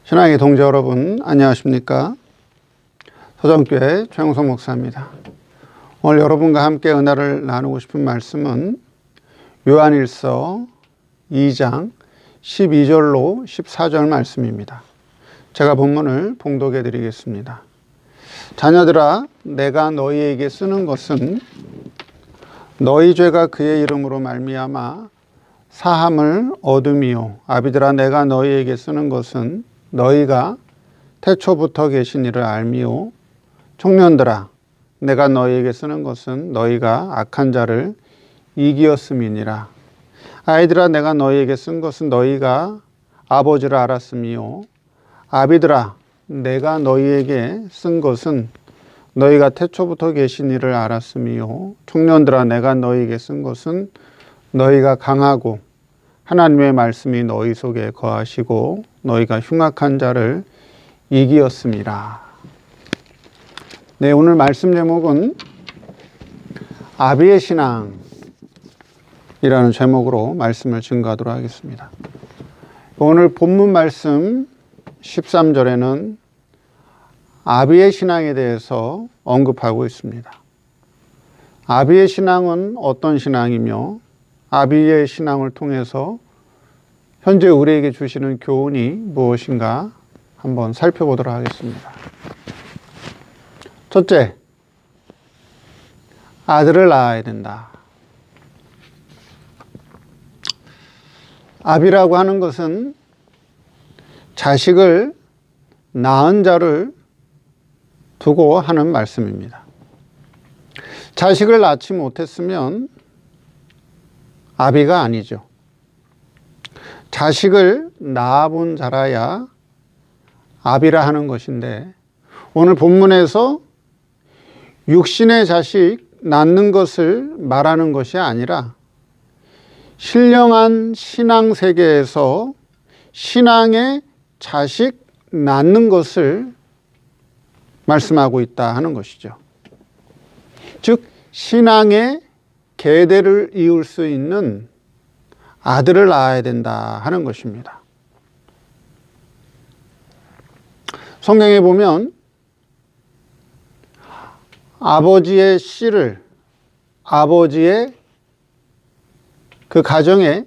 신앙의 동지 여러분, 안녕하십니까? 서정교회 최영석 목사입니다. 오늘 여러분과 함께 은혜를 나누고 싶은 말씀은 요한일서 2장 12절로 14절 말씀입니다. 제가 본문을 봉독해 드리겠습니다. 자녀들아, 내가 너희에게 쓰는 것은 너희 죄가 그의 이름으로 말미암아 사함을 얻음이요. 아비들아, 내가 너희에게 쓰는 것은 너희가 태초부터 계신 이를 알미요. 청년들아, 내가 너희에게 쓰는 것은 너희가 악한 자를 이기었음이니라. 아이들아, 내가 너희에게 쓴 것은 너희가 아버지를 알았음이요. 아비들아, 내가 너희에게 쓴 것은 너희가 태초부터 계신 이를 알았음이요. 청년들아, 내가 너희에게 쓴 것은 너희가 강하고 하나님의 말씀이 너희 속에 거하시고 너희가 흉악한 자를 이기었음이라. 네, 오늘 말씀 제목은 아비의 신앙이라는 제목으로 말씀을 증거하도록 하겠습니다. 오늘 본문 말씀 13절에는 아비의 신앙에 대해서 언급하고 있습니다. 아비의 신앙은 어떤 신앙이며 아비의 신앙을 통해서 현재 우리에게 주시는 교훈이 무엇인가 한번 살펴보도록 하겠습니다. 첫째, 아들을 낳아야 된다. 아비라고 하는 것은 자식을 낳은 자를 두고 하는 말씀입니다. 자식을 낳지 못했으면 아비가 아니죠. 자식을 낳아본 자라야 아비라 하는 것인데, 오늘 본문에서 육신의 자식 낳는 것을 말하는 것이 아니라 신령한 신앙 세계에서 신앙의 자식 낳는 것을 말씀하고 있다 하는 것이죠. 즉, 신앙의 계대를 이을 수 있는 아들을 낳아야 된다 하는 것입니다. 성경에 보면 아버지의 씨를, 아버지의 그 가정에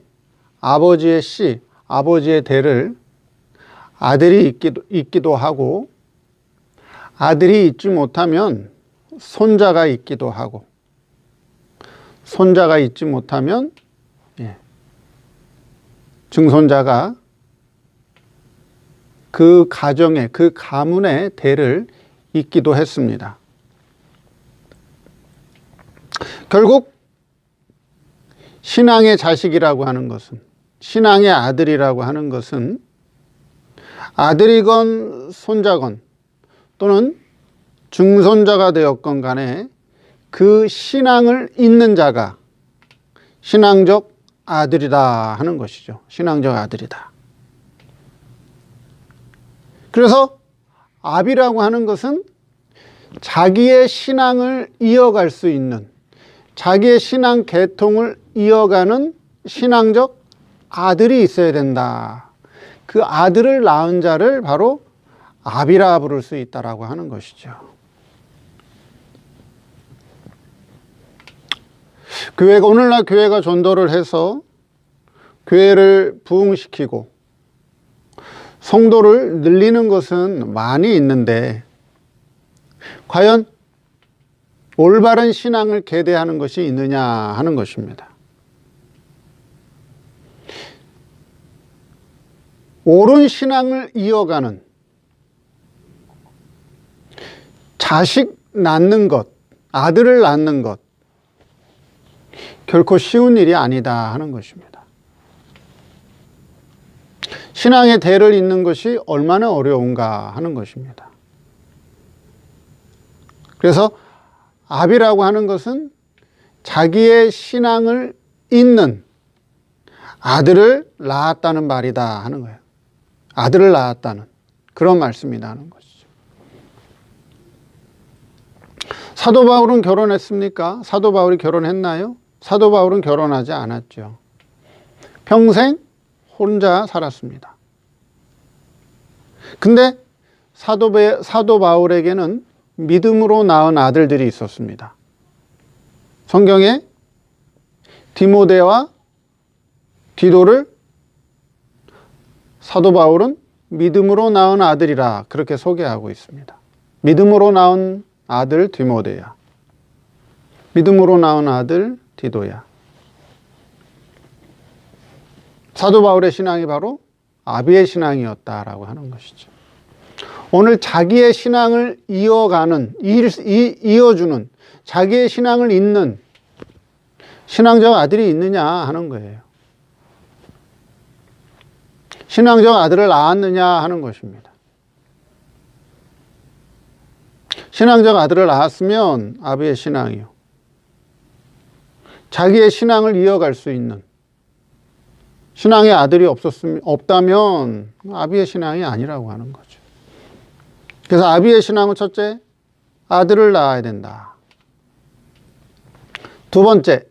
아버지의 씨, 아버지의 대를 아들이 있기도 하고, 아들이 있지 못하면 손자가 있기도 하고, 손자가 있지 못하면 증손자가 그 가정의, 그 가문의 대를 잇기도 했습니다. 결국 신앙의 자식이라고 하는 것은, 신앙의 아들이라고 하는 것은 아들이건 손자건 또는 증손자가 되었건 간에 그 신앙을 잇는 자가 신앙적 아들이다 하는 것이죠. 신앙적 아들이다. 그래서 아비라고 하는 것은 자기의 신앙을 이어갈 수 있는, 자기의 신앙 계통을 이어가는 신앙적 아들이 있어야 된다. 그 아들을 낳은 자를 바로 아비라 부를 수 있다라고 하는 것이죠. 오늘날 교회가 전도를 해서 교회를 부흥시키고 성도를 늘리는 것은 많이 있는데, 과연 올바른 신앙을 계대하는 것이 있느냐 하는 것입니다. 옳은 신앙을 이어가는, 자식 낳는 것, 아들을 낳는 것, 결코 쉬운 일이 아니다 하는 것입니다. 신앙의 대를 잇는 것이 얼마나 어려운가 하는 것입니다. 그래서 아비라고 하는 것은 자기의 신앙을 잇는 아들을 낳았다는 말이다 하는 거예요. 아들을 낳았다는 그런 말씀이다 하는 것이죠. 사도 바울은 결혼했습니까? 사도 바울이 결혼했나요? 사도 바울은 결혼하지 않았죠. 평생 혼자 살았습니다. 근데 사도 바울에게는 믿음으로 낳은 아들들이 있었습니다. 성경에 디모데와 디도를 사도 바울은 믿음으로 낳은 아들이라 그렇게 소개하고 있습니다. 믿음으로 낳은 아들 디모데야. 믿음으로 낳은 아들 디도야. 사도 바울의 신앙이 바로 아비의 신앙이었다라고 하는 것이죠. 오늘 자기의 신앙을 이어주는, 자기의 신앙을 잇는 신앙적 아들이 있느냐 하는 거예요. 신앙적 아들을 낳았느냐 하는 것입니다. 신앙적 아들을 낳았으면 아비의 신앙이요. 자기의 신앙을 이어갈 수 있는 신앙의 아들이 없다면 아비의 신앙이 아니라고 하는 거죠. 그래서 아비의 신앙은 첫째, 아들을 낳아야 된다. 두 번째,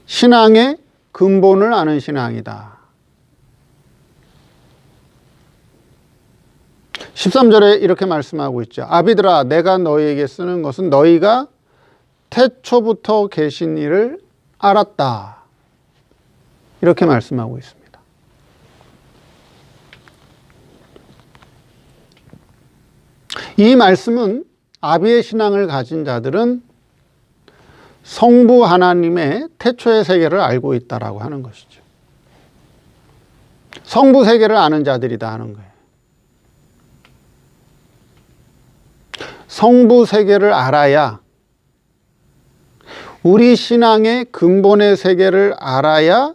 신앙의 근본을 아는 신앙이다. 13절에 이렇게 말씀하고 있죠. 아비들아, 내가 너희에게 쓰는 것은 너희가 태초부터 계신 이를 알았다. 이렇게 말씀하고 있습니다. 이 말씀은 아비의 신앙을 가진 자들은 성부 하나님의 태초의 세계를 알고 있다라고 하는 것이죠. 성부 세계를 아는 자들이다 하는 거예요. 성부 세계를 알아야, 우리 신앙의 근본의 세계를 알아야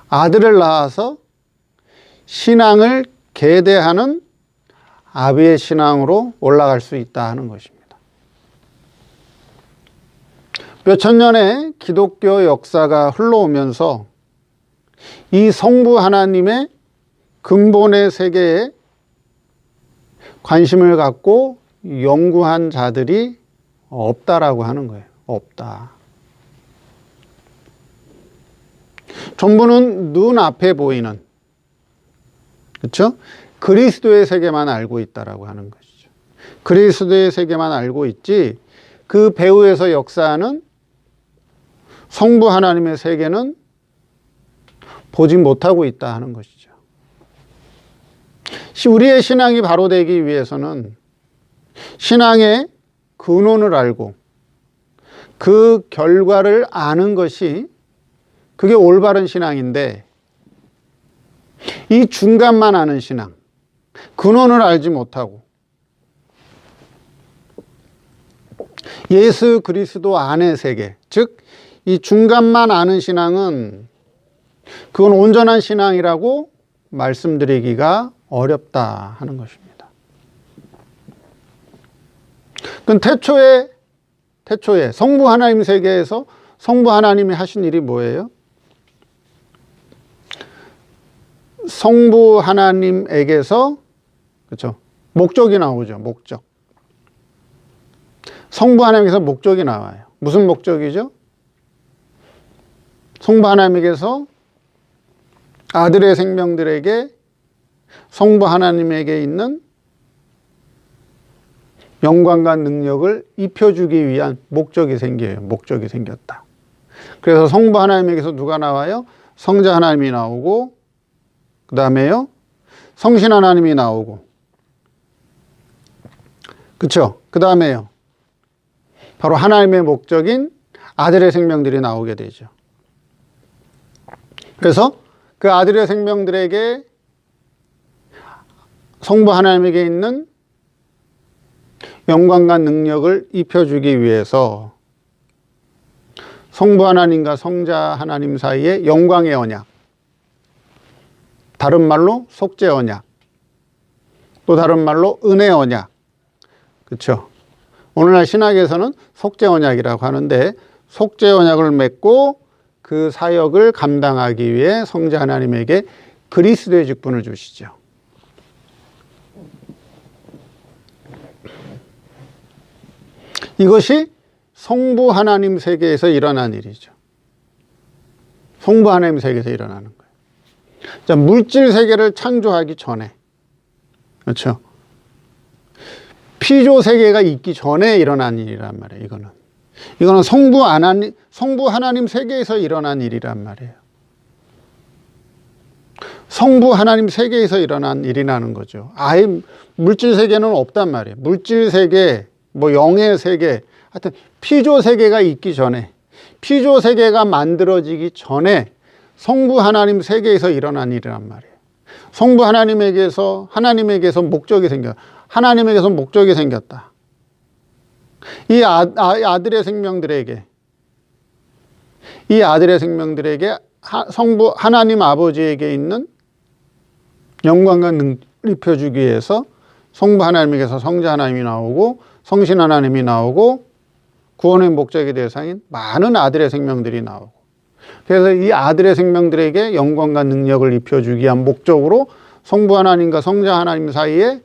아들을 낳아서 신앙을 계대하는 아비의 신앙으로 올라갈 수 있다 하는 것입니다. 몇천 년의 기독교 역사가 흘러오면서 이 성부 하나님의 근본의 세계에 관심을 갖고 연구한 자들이 없다라고 하는 거예요. 없다. 전부는 눈앞에 보이는, 그렇죠? 그리스도의 세계만 알고 있다라고 하는 것이죠. 그리스도의 세계만 알고 있지 그 배후에서 역사하는 성부 하나님의 세계는 보지 못하고 있다 하는 것이죠. 우리의 신앙이 바로 되기 위해서는 신앙의 근원을 알고 그 결과를 아는 것이, 그게 올바른 신앙인데, 이 중간만 아는 신앙, 근원을 알지 못하고 예수 그리스도 안의 세계, 즉 이 중간만 아는 신앙은 그건 온전한 신앙이라고 말씀드리기가 어렵다 하는 것입니다. 그럼 태초에 성부 하나님 세계에서 성부 하나님이 하신 일이 뭐예요? 성부 하나님에게서, 그렇죠, 목적이 나오죠. 목적. 성부 하나님에게서 목적이 나와요. 무슨 목적이죠? 성부 하나님에게서 아들의 생명들에게 성부 하나님에게 있는 영광과 능력을 입혀주기 위한 목적이 생겨요. 목적이 생겼다. 그래서 성부 하나님에게서 누가 나와요? 성자 하나님이 나오고, 그 다음에요, 성신 하나님이 나오고, 그렇죠? 그 다음에요, 바로 하나님의 목적인 아들의 생명들이 나오게 되죠. 그래서 그 아들의 생명들에게 성부 하나님에게 있는 영광과 능력을 입혀주기 위해서 성부 하나님과 성자 하나님 사이에 영광의 언약, 다른 말로 속죄 언약, 또 다른 말로 은혜 언약, 그렇죠? 오늘날 신학에서는 속죄 언약이라고 하는데, 속죄 언약을 맺고 그 사역을 감당하기 위해 성자 하나님에게 그리스도의 직분을 주시죠. 이것이 성부 하나님 세계에서 일어난 일이죠. 성부 하나님 세계에서 일어나는 거예요. 자, 물질 세계를 창조하기 전에, 그렇죠? 피조 세계가 있기 전에 일어난 일이란 말이에요. 이거는 성부 하나님 세계에서 일어난 일이란 말이에요. 성부 하나님 세계에서 일어난 일이라는 거죠. 아예 물질 세계는 없단 말이에요. 물질 세계, 뭐 영의 세계, 하여튼 피조 세계가 있기 전에, 피조 세계가 만들어지기 전에 성부 하나님 세계에서 일어난 일이란 말이에요. 성부 하나님에게서 목적이 생겼다. 하나님에게서 목적이 생겼다. 이 아들의 생명들에게 성부 하나님 아버지에게 있는 영광과 능력을 입혀주기 위해서 성부 하나님에게서 성자 하나님이 나오고 성신 하나님이 나오고 구원의 목적의 대상인 많은 아들의 생명들이 나오고, 그래서 이 아들의 생명들에게 영광과 능력을 입혀주기 위한 목적으로 성부 하나님과 성자 하나님 사이에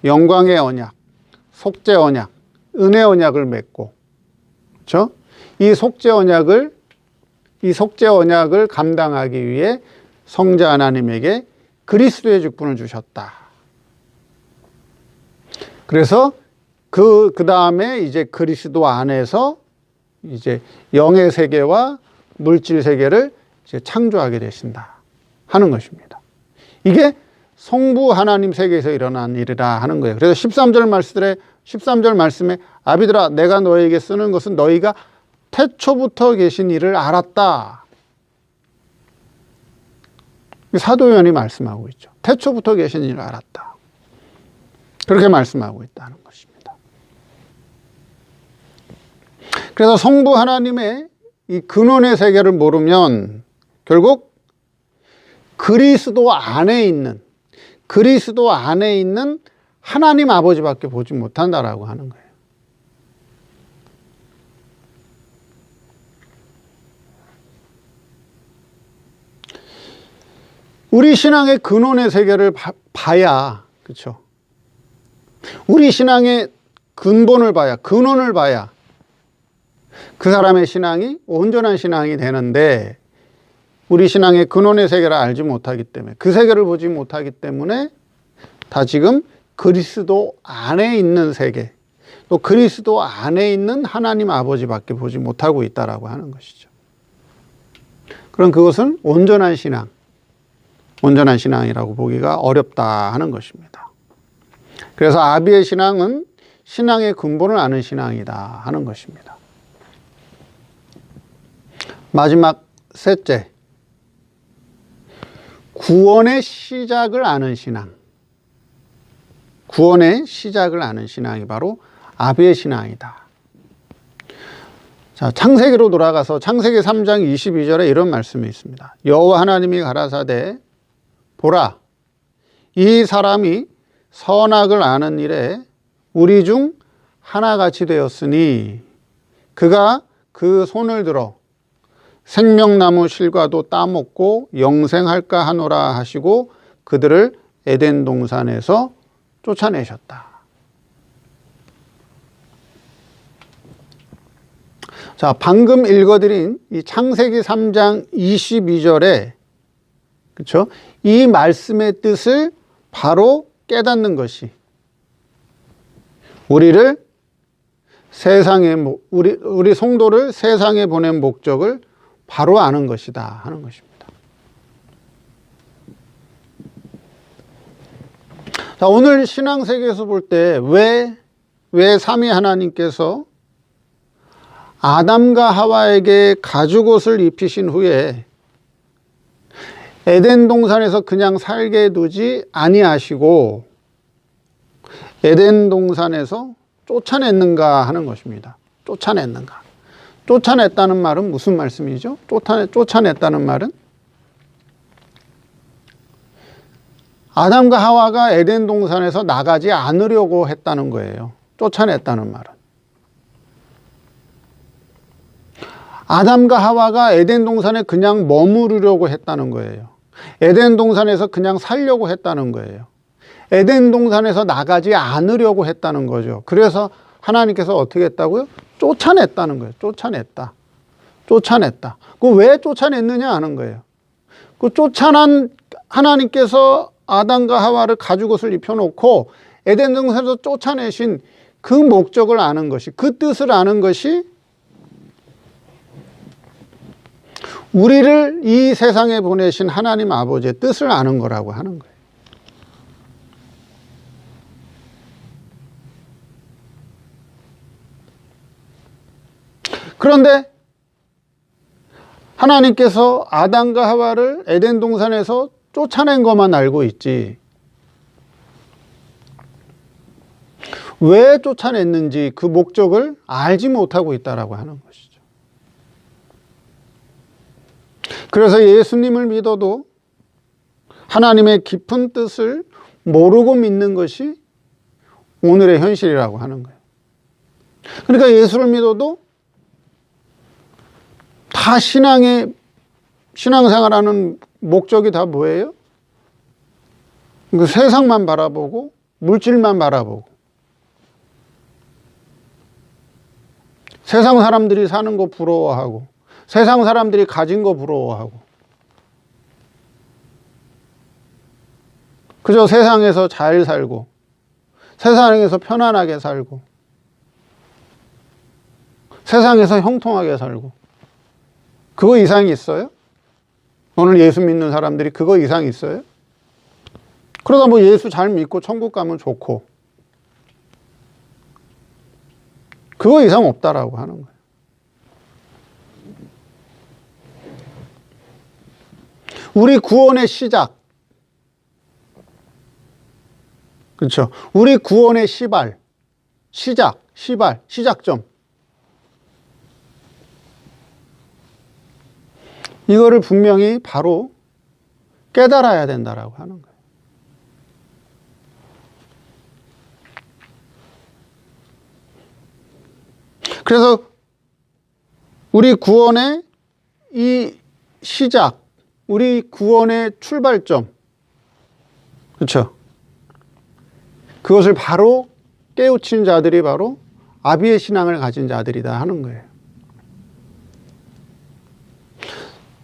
영광의 언약, 속죄 언약, 은혜 언약을 맺고, 그렇죠? 이 속죄 언약을 감당하기 위해 성자 하나님에게 그리스도의 직분을 주셨다. 그래서 그 다음에 이제 그리스도 안에서 이제 영의 세계와 물질 세계를 이제 창조하게 되신다 하는 것입니다. 이게 성부 하나님 세계에서 일어난 일이라 하는 거예요. 그래서 13절 말씀에 아비들아 내가 너에게 쓰는 것은 너희가 태초부터 계신 이를 알았다. 사도 요한이 말씀하고 있죠. 태초부터 계신 이를 알았다. 그렇게 말씀하고 있다는 것입니다. 그래서 성부 하나님의 이 근원의 세계를 모르면 결국 그리스도 안에 있는 하나님 아버지밖에 보지 못한다라고 하는 거예요. 우리 신앙의 근원의 세계를 봐야, 그렇죠? 우리 신앙의 근본을 봐야, 근원을 봐야 그 사람의 신앙이 온전한 신앙이 되는데, 우리 신앙의 근원의 세계를 알지 못하기 때문에, 그 세계를 보지 못하기 때문에 다 지금 그리스도 안에 있는 세계, 또 그리스도 안에 있는 하나님 아버지밖에 보지 못하고 있다라고 하는 것이죠. 그럼 그것은 온전한 신앙이라고 보기가 어렵다 하는 것입니다. 그래서 아비의 신앙은 신앙의 근본을 아는 신앙이다 하는 것입니다. 마지막 셋째, 구원의 시작을 아는 신앙. 구원의 시작을 아는 신앙이 바로 아비의 신앙이다. 자, 창세기로 돌아가서 창세기 3장 22절에 이런 말씀이 있습니다. 여호와 하나님이 가라사대 보라, 이 사람이 선악을 아는 일에 우리 중 하나같이 되었으니 그가 그 손을 들어 생명나무 실과도 따먹고 영생할까 하노라 하시고 그들을 에덴 동산에서 쫓아내셨다. 자, 방금 읽어드린 이 창세기 3장 22절에, 그렇죠? 이 말씀의 뜻을 바로 깨닫는 것이 우리 성도를 세상에 보낸 목적을 바로 아는 것이다 하는 것입니다. 자, 오늘 신앙세계에서 볼 때 왜 삼위 하나님께서 아담과 하와에게 가죽옷을 입히신 후에 에덴 동산에서 그냥 살게 두지 아니하시고 에덴 동산에서 쫓아냈는가 하는 것입니다. 쫓아냈다는 말은 무슨 말씀이죠? 쫓아냈다는 말은 아담과 하와가 에덴 동산에서 나가지 않으려고 했다는 거예요. 쫓아냈다는 말은. 아담과 하와가 에덴 동산에 그냥 머무르려고 했다는 거예요. 에덴 동산에서 그냥 살려고 했다는 거예요. 에덴 동산에서 나가지 않으려고 했다는 거죠. 그래서 하나님께서 어떻게 했다고요? 쫓아냈다는 거예요. 쫓아냈다. 그 왜 쫓아냈느냐 하는 거예요. 그 쫓아난 하나님께서 아담과 하와를 가죽옷을 입혀놓고 에덴 동산에서 쫓아내신 그 목적을 아는 것이, 그 뜻을 아는 것이 우리를 이 세상에 보내신 하나님 아버지의 뜻을 아는 거라고 하는 거예요. 그런데 하나님께서 아담과 하와를 에덴 동산에서 쫓아낸 것만 알고 있지, 왜 쫓아냈는지 그 목적을 알지 못하고 있다라고 하는 것이죠. 그래서 예수님을 믿어도 하나님의 깊은 뜻을 모르고 믿는 것이 오늘의 현실이라고 하는 거예요. 그러니까 예수를 믿어도 다 신앙생활하는 목적이 다 뭐예요? 그 세상만 바라보고 물질만 바라보고 세상 사람들이 사는 거 부러워하고 세상 사람들이 가진 거 부러워하고 그저 세상에서 잘 살고 세상에서 편안하게 살고 세상에서 형통하게 살고 그거 이상이 있어요? 오늘 예수 믿는 사람들이 그거 이상이 있어요? 그러다 뭐 예수 잘 믿고 천국 가면 좋고 그거 이상 없다라고 하는 거예요. 우리 구원의 시작, 그렇죠? 우리 구원의 시작점. 이거를 분명히 바로 깨달아야 된다라고 하는 거예요. 그래서 우리 구원의 이 시작, 우리 구원의 출발점, 그렇죠? 그것을 바로 깨우친 자들이 바로 아비의 신앙을 가진 자들이다 하는 거예요.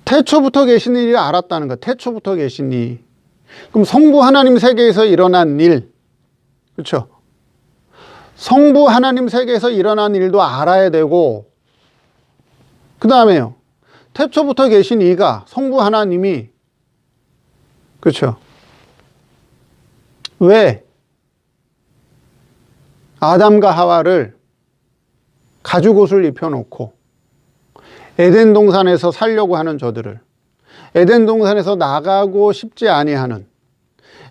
태초부터 계신 일을 알았다는 것. 태초부터 계신 이. 그럼 성부 하나님 세계에서 일어난 일, 그렇죠? 성부 하나님 세계에서 일어난 일도 알아야 되고, 그 다음에요, 태초부터 계신 이가, 성부 하나님이, 그렇죠? 왜 아담과 하와를 가죽옷을 입혀놓고 에덴 동산에서 살려고 하는 저들을, 에덴 동산에서 나가고 싶지 아니하는,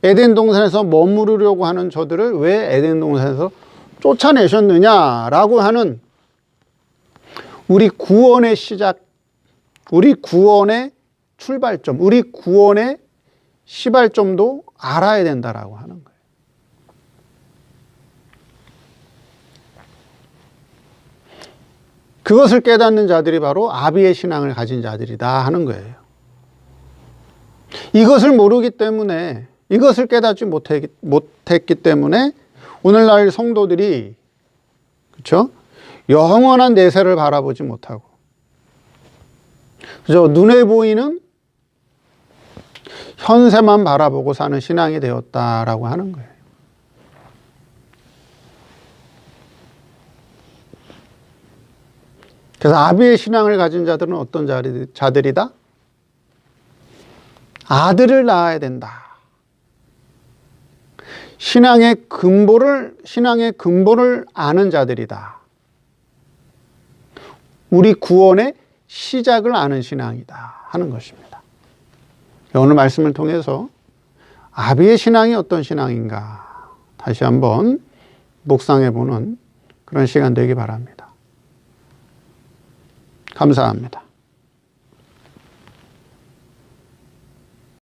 에덴 동산에서 머무르려고 하는 저들을 왜 에덴 동산에서 쫓아내셨느냐라고 하는 우리 구원의 시작, 우리 구원의 출발점, 우리 구원의 시발점도 알아야 된다라고 하는 거예요. 그것을 깨닫는 자들이 바로 아비의 신앙을 가진 자들이다 하는 거예요. 이것을 모르기 때문에, 이것을 깨닫지 못했기 때문에 오늘날 성도들이, 그렇죠? 영원한 내세를 바라보지 못하고, 그죠? 눈에 보이는 현세만 바라보고 사는 신앙이 되었다라고 하는 거예요. 그래서 아비의 신앙을 가진 자들은 어떤 자들이다? 아들을 낳아야 된다. 신앙의 근본을 아는 자들이다. 우리 구원의 시작을 아는 신앙이다 하는 것입니다. 오늘 말씀을 통해서 아비의 신앙이 어떤 신앙인가 다시 한번 묵상해 보는 그런 시간 되기 바랍니다. 감사합니다.